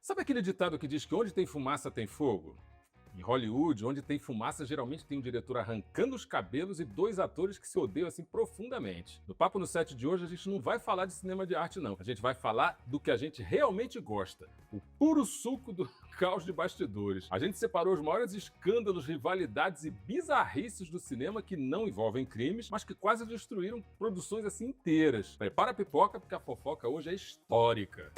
Sabe aquele ditado que diz que onde tem fumaça tem fogo? Em Hollywood, onde tem fumaça, geralmente tem um diretor arrancando os cabelos e dois atores que se odeiam assim profundamente. No Papo no Set de hoje, a gente não vai falar de cinema de arte, não. A gente vai falar do que a gente realmente gosta. O puro suco do caos de bastidores. A gente separou os maiores escândalos, rivalidades e bizarrices do cinema que não envolvem crimes, mas que quase destruíram produções assim inteiras. Prepara a pipoca, porque a fofoca hoje é histórica.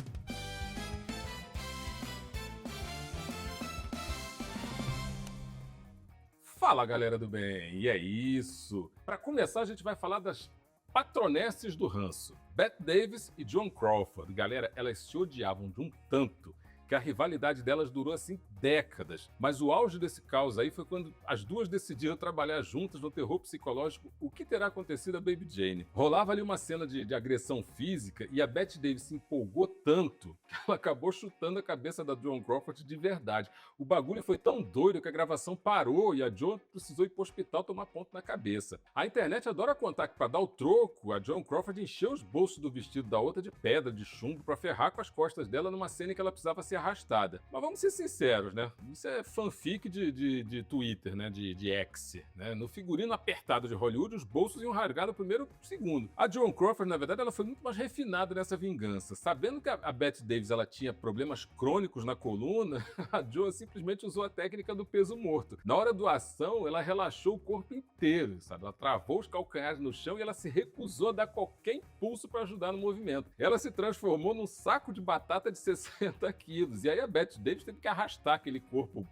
Fala, galera do bem, e é isso. Para começar, a gente vai falar das patronesses do ranço. Bette Davis e Joan Crawford. Galera, elas se odiavam de um tanto que a rivalidade delas durou assim décadas. Mas o auge desse caos aí foi quando as duas decidiram trabalhar juntas no terror psicológico O Que Terá Acontecido a Baby Jane. Rolava ali uma cena de agressão física e a Bette Davis se empolgou tanto que ela acabou chutando a cabeça da Joan Crawford de verdade. O bagulho foi tão doido que a gravação parou e a Joan precisou ir pro hospital tomar ponto na cabeça. A internet adora contar que para dar o troco, a Joan Crawford encheu os bolsos do vestido da outra de pedra, de chumbo, para ferrar com as costas dela numa cena em que ela precisava ser arrastada. Mas vamos ser sinceros, né? Isso é fanfic de Twitter, né? De X, né? No figurino apertado de Hollywood, os bolsos iam rasgar no primeiro segundo. A Joan Crawford, na verdade, ela foi muito mais refinada nessa vingança. Sabendo que a Bette Davis ela tinha problemas crônicos na coluna, a Joan simplesmente usou a técnica do peso morto. Na hora da ação, ela relaxou o corpo inteiro, sabe? Ela travou os calcanhares no chão e ela se recusou a dar qualquer impulso para ajudar no movimento. Ela se transformou num saco de batata de 60 quilos. E aí a Bette Davis teve que arrastar aquele corpo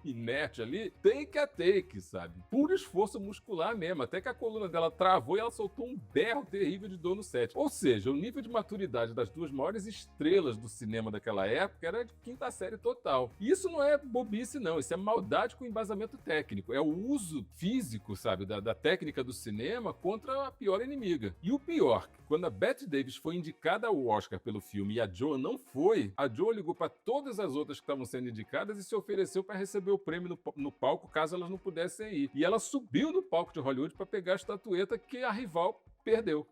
inerte ali, take a take, sabe? Puro esforço muscular mesmo, até que a coluna dela travou e ela soltou um berro terrível de dor no set. Ou seja, o nível de maturidade das duas maiores estrelas do cinema daquela época era de quinta série total. E isso não é bobice, não, isso é maldade com embasamento técnico, é o uso físico, sabe, da técnica do cinema contra a pior inimiga. E o pior, quando a Bette Davis foi indicada ao Oscar pelo filme e a Joan não foi, a Joan ligou para todas as outras que estavam sendo indicadas e se ofereceu para receber o prêmio no palco caso elas não pudessem ir. E ela subiu no palco de Hollywood para pegar a estatueta que a rival perdeu.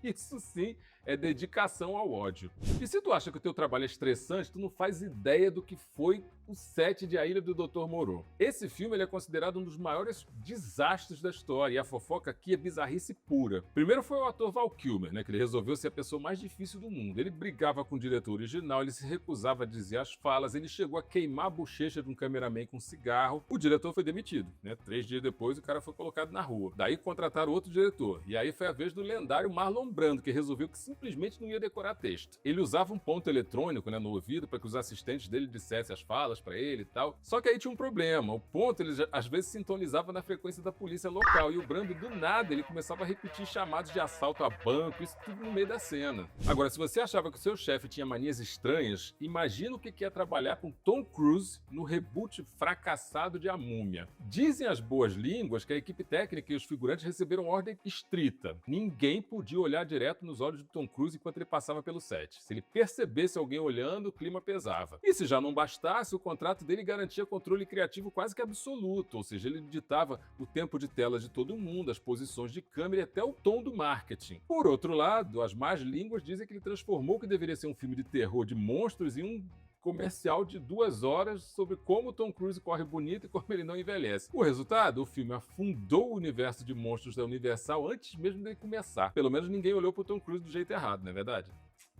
Isso sim é dedicação ao ódio. E se tu acha que o teu trabalho é estressante, tu não faz ideia do que foi o set de A Ilha do Dr. Moreau. Esse filme ele é considerado um dos maiores desastres da história, e a fofoca aqui é bizarrice pura. Primeiro foi o ator Val Kilmer, né, que ele resolveu ser a pessoa mais difícil do mundo. Ele brigava com o diretor original, ele se recusava a dizer as falas, ele chegou a queimar a bochecha de um cameraman com cigarro. O diretor foi demitido, né? 3 dias depois o cara foi colocado na rua. Daí contrataram outro diretor, e aí foi a vez do lendário Marlon Brando, que resolveu que simplesmente não ia decorar texto. Ele usava um ponto eletrônico, né, no ouvido para que os assistentes dele dissessem as falas para ele e tal. Só que aí tinha um problema. O ponto, ele às vezes sintonizava na frequência da polícia local e o Brando, do nada, ele começava a repetir chamados de assalto a banco, isso tudo no meio da cena. Agora, se você achava que o seu chefe tinha manias estranhas, imagina o que é trabalhar com Tom Cruise no reboot fracassado de A Múmia. Dizem as boas línguas que a equipe técnica e os figurantes receberam ordem estrita. Ninguém podia olhar direto nos olhos de Tom Cruise enquanto ele passava pelo set. Se ele percebesse alguém olhando, o clima pesava. E se já não bastasse, o contrato dele garantia controle criativo quase que absoluto, ou seja, ele ditava o tempo de tela de todo mundo, as posições de câmera e até o tom do marketing. Por outro lado, as más línguas dizem que ele transformou o que deveria ser um filme de terror de monstros em um comercial de 2 horas sobre como Tom Cruise corre bonito e como ele não envelhece. O resultado? O filme afundou o universo de monstros da Universal antes mesmo dele começar. Pelo menos ninguém olhou pro Tom Cruise do jeito errado, não é verdade?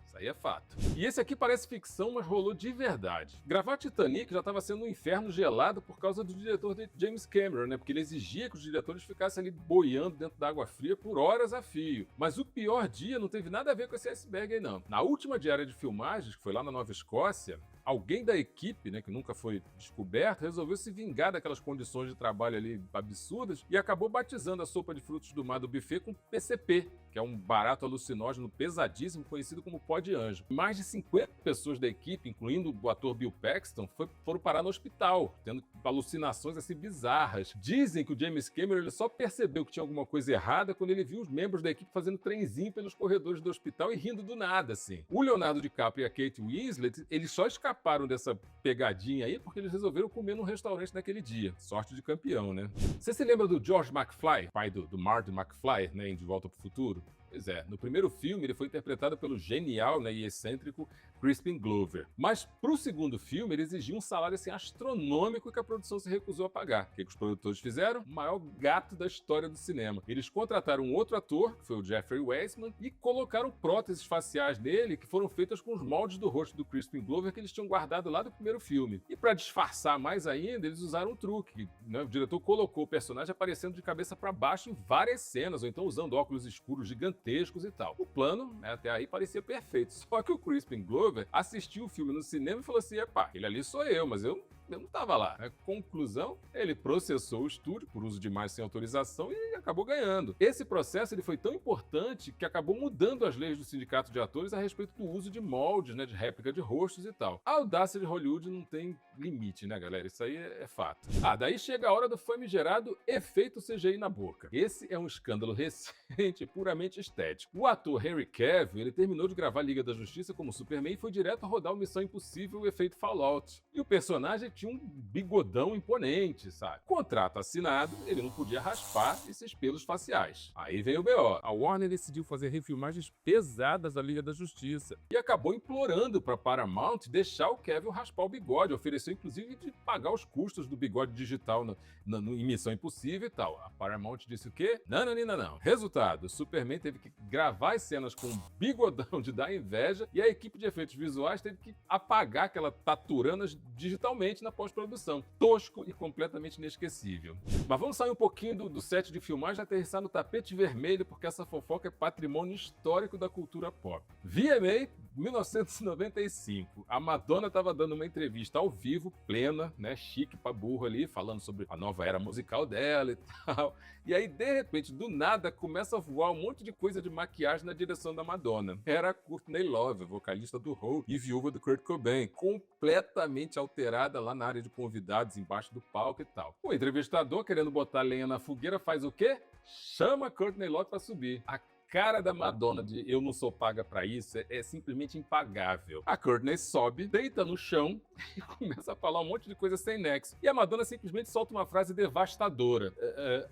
Isso aí é fato. E esse aqui parece ficção, mas rolou de verdade. Gravar Titanic já estava sendo um inferno gelado por causa do diretor James Cameron, né? Porque ele exigia que os diretores ficassem ali boiando dentro da água fria por horas a fio. Mas o pior dia não teve nada a ver com esse iceberg aí, não. Na última diária de filmagens, que foi lá na Nova Escócia, alguém da equipe, né, que nunca foi descoberto, resolveu se vingar daquelas condições de trabalho ali absurdas e acabou batizando a sopa de frutos do mar do buffet com PCP, que é um barato alucinógeno pesadíssimo conhecido como pó de anjo. Mais de 50 pessoas da equipe, incluindo o ator Bill Paxton, foram parar no hospital, tendo alucinações assim bizarras. Dizem que o James Cameron ele só percebeu que tinha alguma coisa errada quando ele viu os membros da equipe fazendo trenzinho pelos corredores do hospital e rindo do nada, assim. O Leonardo DiCaprio e a Kate Winslet, eles só escaparam dessa pegadinha aí porque eles resolveram comer num restaurante naquele dia. Sorte de campeão, né? Você se lembra do George McFly, pai do Marty McFly, né, em De Volta pro Futuro? Pois é, no primeiro filme ele foi interpretado pelo genial, né, e excêntrico Crispin Glover. Mas pro segundo filme, ele exigia um salário assim, astronômico que a produção se recusou a pagar. O que os produtores fizeram? O maior gato da história do cinema. Eles contrataram um outro ator, que foi o Jeffrey Weissman, e colocaram próteses faciais nele que foram feitas com os moldes do rosto do Crispin Glover que eles tinham guardado lá do primeiro filme. E para disfarçar mais ainda, eles usaram um truque, né? O diretor colocou o personagem aparecendo de cabeça para baixo em várias cenas, ou então usando óculos escuros gigantescos e tal. O plano, né, até aí parecia perfeito. Só que o Crispin Glover assistiu o filme no cinema e falou assim: epá, aquele ali sou eu, mas eu não estava lá. A conclusão, ele processou o estúdio por uso de imagem sem autorização e acabou ganhando. Esse processo ele foi tão importante que acabou mudando as leis do sindicato de atores a respeito do uso de moldes, né, de réplica de rostos e tal. A audácia de Hollywood não tem limite, né, galera? Isso aí é fato. Daí chega a hora do famigerado efeito CGI na boca. Esse é um escândalo recente, puramente estético. O ator Henry Cavill, ele terminou de gravar Liga da Justiça como Superman e foi direto a rodar o Missão Impossível, o efeito Fallout. E o personagem tinha um bigodão imponente, sabe? Contrato assinado, ele não podia raspar esses pelos faciais. Aí vem o BO. A Warner decidiu fazer refilmagens pesadas da Liga da Justiça e acabou implorando para Paramount deixar o Cavill raspar o bigode, ofereceu inclusive de pagar os custos do bigode digital em Missão Impossível e tal. A Paramount disse o quê? Não. Resultado, Superman teve que gravar as cenas com um bigodão de dar inveja e a equipe de efeitos visuais teve que apagar aquela taturanas digitalmente na pós-produção. Tosco e completamente inesquecível. Mas vamos sair um pouquinho do set de filmagem e aterrissar no tapete vermelho, porque essa fofoca é patrimônio histórico da cultura pop. VMA 1995. A Madonna estava dando uma entrevista ao vivo, plena, né, chique pra burro ali, falando sobre a nova era musical dela e tal. E aí, de repente, do nada, começa a voar um monte de coisa de maquiagem na direção da Madonna. Era a Courtney Love, vocalista do Hole e viúva do Kurt Cobain, completamente alterada lá na área de convidados, embaixo do palco e tal. O entrevistador, querendo botar lenha na fogueira, faz o quê? Chama a Courtney Love pra subir. A cara da Madonna de eu não sou paga pra isso é simplesmente impagável. A Courtney sobe, deita no chão e começa a falar um monte de coisa sem nexo. E a Madonna simplesmente solta uma frase devastadora.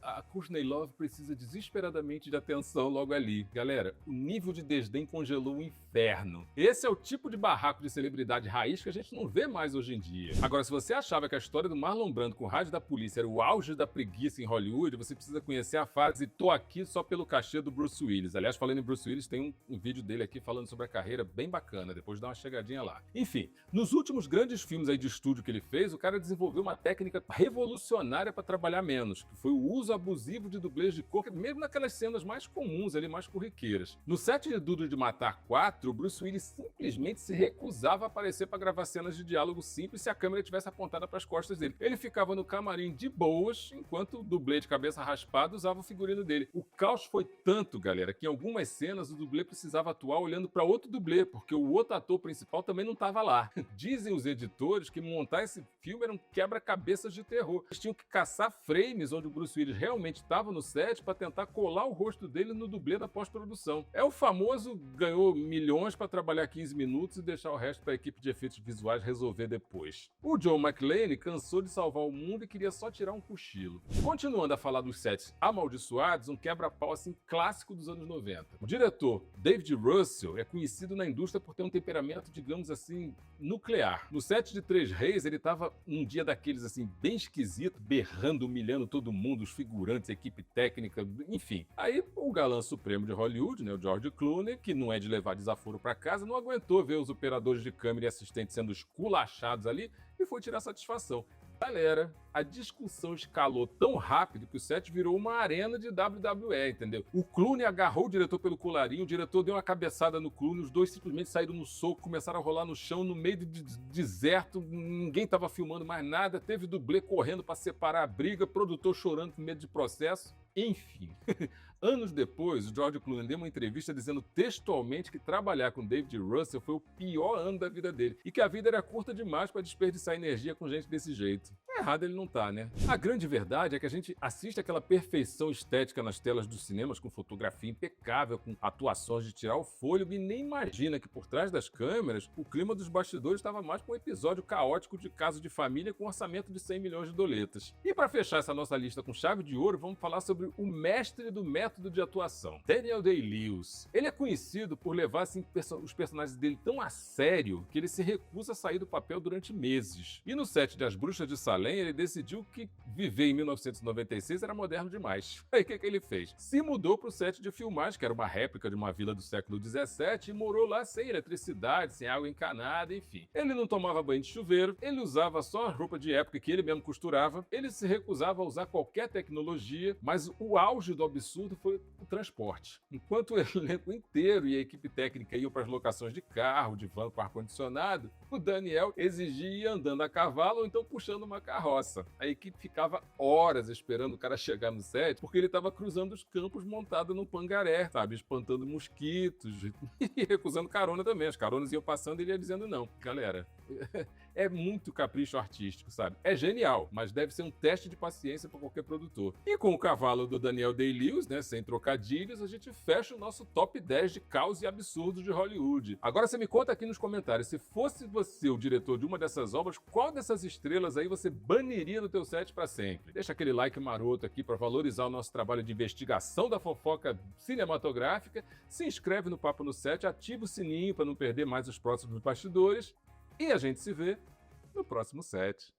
A Courtney Love precisa desesperadamente de atenção logo ali. Galera, o nível de desdém congelou o inferno. Esse é o tipo de barraco de celebridade raiz que a gente não vê mais hoje em dia. Agora, se você achava que a história do Marlon Brando com o rádio da polícia era o auge da preguiça em Hollywood, você precisa conhecer a frase "tô aqui só pelo cachê do Bruce Willis". Aliás, falando em Bruce Willis, tem um vídeo dele aqui falando sobre a carreira bem bacana, depois dá uma chegadinha lá. Enfim, nos últimos grandes filmes aí de estúdio que ele fez, o cara desenvolveu uma técnica revolucionária para trabalhar menos, que foi o uso abusivo de dublês de cor, mesmo naquelas cenas mais comuns ali, mais corriqueiras. No set de Duro de Matar 4, o Bruce Willis simplesmente se recusava a aparecer para gravar cenas de diálogo simples se a câmera estivesse apontada para as costas dele. Ele ficava no camarim de boas, enquanto o dublê de cabeça raspada usava o figurino dele. O caos foi tanto, galera, que em algumas cenas o dublê precisava atuar olhando para outro dublê, porque o outro ator principal também não estava lá. Dizem os editores que montar esse filme era um quebra-cabeças de terror. Eles tinham que caçar frames onde o Bruce Willis realmente estava no set para tentar colar o rosto dele no dublê da pós-produção. É o famoso ganhou milhões para trabalhar 15 minutos e deixar o resto para a equipe de efeitos visuais resolver depois. O John McClane cansou de salvar o mundo e queria só tirar um cochilo. Continuando a falar dos sets amaldiçoados, um quebra-pau assim clássico dos anos 90. O diretor David Russell é conhecido na indústria por ter um temperamento, digamos assim, nuclear. No set de Três Reis, ele estava um dia daqueles assim bem esquisito, berrando, humilhando todo mundo, os figurantes, a equipe técnica, enfim. Aí o galã supremo de Hollywood, né, o George Clooney, que não é de levar desaforo para casa, não aguentou ver os operadores de câmera e assistentes sendo esculachados ali e foi tirar satisfação. Galera, a discussão escalou tão rápido que o set virou uma arena de WWE, entendeu? O Clooney agarrou o diretor pelo colarinho, o diretor deu uma cabeçada no Clooney, os dois simplesmente saíram no soco, começaram a rolar no chão, no meio de deserto, ninguém estava filmando mais nada, teve dublê correndo para separar a briga, produtor chorando com medo de processo. Enfim, anos depois, o George Clooney deu uma entrevista dizendo textualmente que trabalhar com David Russell foi o pior ano da vida dele e que a vida era curta demais para desperdiçar energia com gente desse jeito. Errado ele não tá, né? A grande verdade é que a gente assiste aquela perfeição estética nas telas dos cinemas com fotografia impecável, com atuações de tirar o fôlego e nem imagina que por trás das câmeras o clima dos bastidores estava mais para um episódio caótico de Caso de Família com orçamento de 100 milhões de doletas. E para fechar essa nossa lista com chave de ouro, vamos falar sobre sobre o mestre do método de atuação, Daniel Day-Lewis. Ele é conhecido por levar assim, os personagens dele tão a sério que ele se recusa a sair do papel durante meses. E no set de As Bruxas de Salem, ele decidiu que viver em 1996 era moderno demais. Aí o que ele fez? Se mudou para o set de filmagem, que era uma réplica de uma vila do século XVII, e morou lá sem eletricidade, sem água encanada, enfim. Ele não tomava banho de chuveiro, ele usava só a roupa de época que ele mesmo costurava, ele se recusava a usar qualquer tecnologia, mas o auge do absurdo foi o transporte. Enquanto o elenco inteiro e a equipe técnica iam para as locações de carro, de van com ar-condicionado, o Daniel exigia ir andando a cavalo ou então puxando uma carroça. A equipe ficava horas esperando o cara chegar no set, porque ele estava cruzando os campos montado no pangaré, sabe? Espantando mosquitos e recusando carona também. As caronas iam passando e ele ia dizendo não. Galera, é muito capricho artístico, sabe? É genial, mas deve ser um teste de paciência para qualquer produtor. E com o cavalo do Daniel Day-Lewis, né, sem trocadilhos, a gente fecha o nosso top 10 de caos e absurdos de Hollywood. Agora você me conta aqui nos comentários, se fosse você o diretor de uma dessas obras, qual dessas estrelas aí você baniria do teu set para sempre? Deixa aquele like maroto aqui para valorizar o nosso trabalho de investigação da fofoca cinematográfica, se inscreve no Papo no Set, ativa o sininho para não perder mais os próximos bastidores e a gente se vê no próximo set.